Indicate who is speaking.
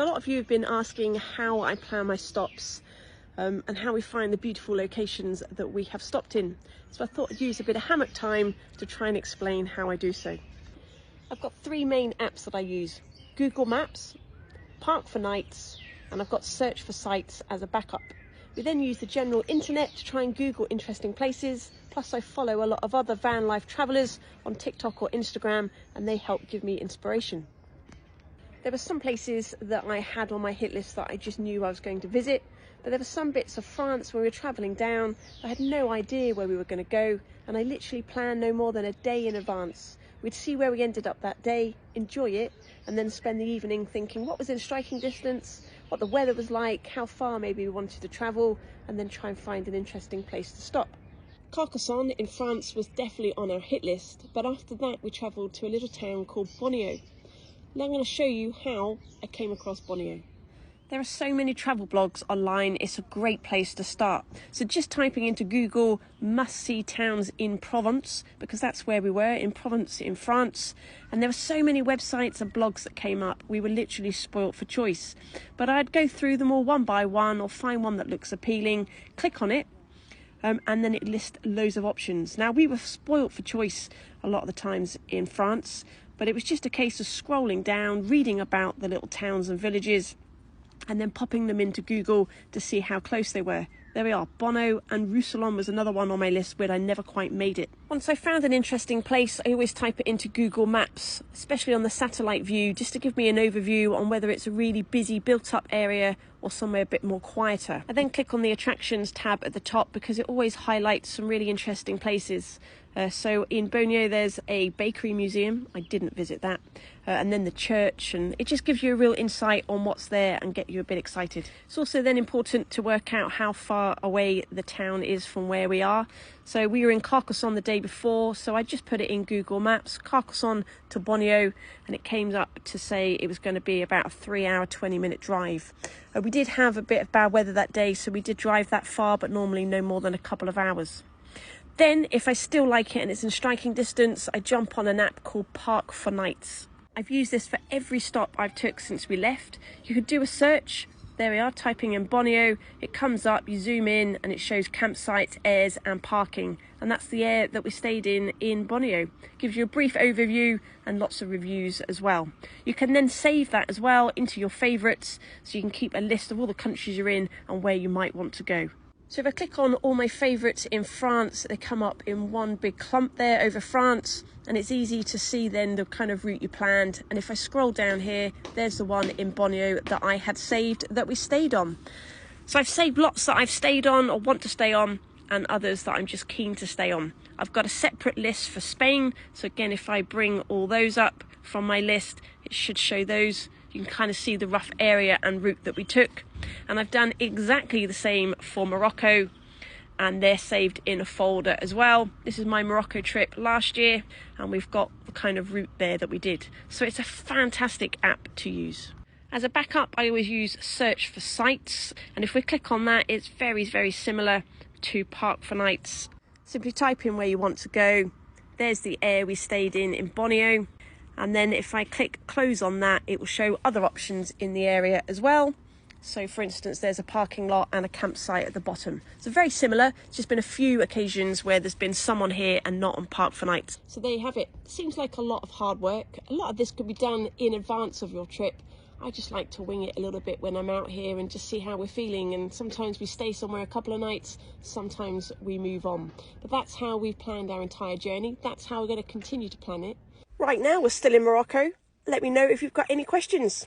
Speaker 1: So a lot of you have been asking how I plan my stops and how we find the beautiful locations that we have stopped in. So I thought I'd use a bit of hammock time to try and explain how I do so. I've got three main apps that I use: Google Maps, Park for Nights, and I've got Search for Sites as a backup. We then use the general internet to try and Google interesting places, plus I follow a lot of other van life travellers on TikTok or Instagram, and they help give me inspiration. There were some places that I had on my hit list that I just knew I was going to visit, but there were some bits of France when we were travelling down. I had no idea where we were going to go, and I literally planned no more than a day in advance. We'd see where we ended up that day, enjoy it, and then spend the evening thinking what was in striking distance, what the weather was like, how far maybe we wanted to travel, and then try and find an interesting place to stop. Carcassonne in France was definitely on our hit list, but after that we travelled to a little town called Bonio. Now I'm going to show you how I came across Bonio. There are so many travel blogs online, it's a great place to start. So just typing into Google must-see towns in Provence, because that's where we were, in Provence in France. And there were so many websites and blogs that came up, we were literally spoilt for choice. But I'd go through them all one by one, or find one that looks appealing, click on it, and then it lists loads of options. Now we were spoilt for choice a lot of the times in France, but it was just a case of scrolling down, reading about the little towns and villages, and then popping them into Google to see how close they were. There we are, Bono, and Roussillon was another one on my list where I never quite made it. Once I found an interesting place, I always type it into Google Maps, especially on the satellite view, just to give me an overview on whether it's a really busy built-up area or somewhere a bit more quieter. I then click on the attractions tab at the top because it always highlights some really interesting places. So in Bonio there's a bakery museum, I didn't visit that, and then the church, and it just gives you a real insight on what's there and get you a bit excited. It's also then important to work out how far away the town is from where we are. So we were in Carcassonne the day before, so I just put it in Google Maps, Carcassonne to Bonio, and it came up to say it was going to be about a 3-hour, 20-minute drive. We did have a bit of bad weather that day, so we did drive that far, but normally no more than a couple of hours. Then, if I still like it and it's in striking distance, I jump on an app called Park for Nights. I've used this for every stop I've took since we left. You could do a search. There we are, typing in Bonio. It comes up, you zoom in, and it shows campsites, airs, and parking. And that's the air that we stayed in Bonio. Gives you a brief overview and lots of reviews as well. You can then save that as well into your favourites, so you can keep a list of all the countries you're in and where you might want to go. So if I click on all my favourites in France, they come up in one big clump there over France, and it's easy to see then the kind of route you planned. And if I scroll down here, there's the one in Bonio that I had saved that we stayed on. So I've saved lots that I've stayed on or want to stay on, and others that I'm just keen to stay on. I've got a separate list for Spain, so again, if I bring all those up from my list, it should show those. You can kind of see the rough area and route that we took. And I've done exactly the same for Morocco, and they're saved in a folder as well. This is my Morocco trip last year, and we've got the kind of route there that we did. So it's a fantastic app to use. As a backup, I always use Search for Sites, and if we click on that, it's very, very similar to Park for Nights. Simply type in where you want to go. There's the air we stayed in Bonio. And then if I click close on that, it will show other options in the area as well. So for instance, there's a parking lot and a campsite at the bottom. So very similar. It's just been a few occasions where there's been someone here and not on Park for Nights. So there you have it. Seems like a lot of hard work. A lot of this could be done in advance of your trip. I just like to wing it a little bit when I'm out here and just see how we're feeling. And sometimes we stay somewhere a couple of nights, sometimes we move on. But that's how we've planned our entire journey. That's how we're going to continue to plan it. Right now, we're still in Morocco. Let me know if you've got any questions.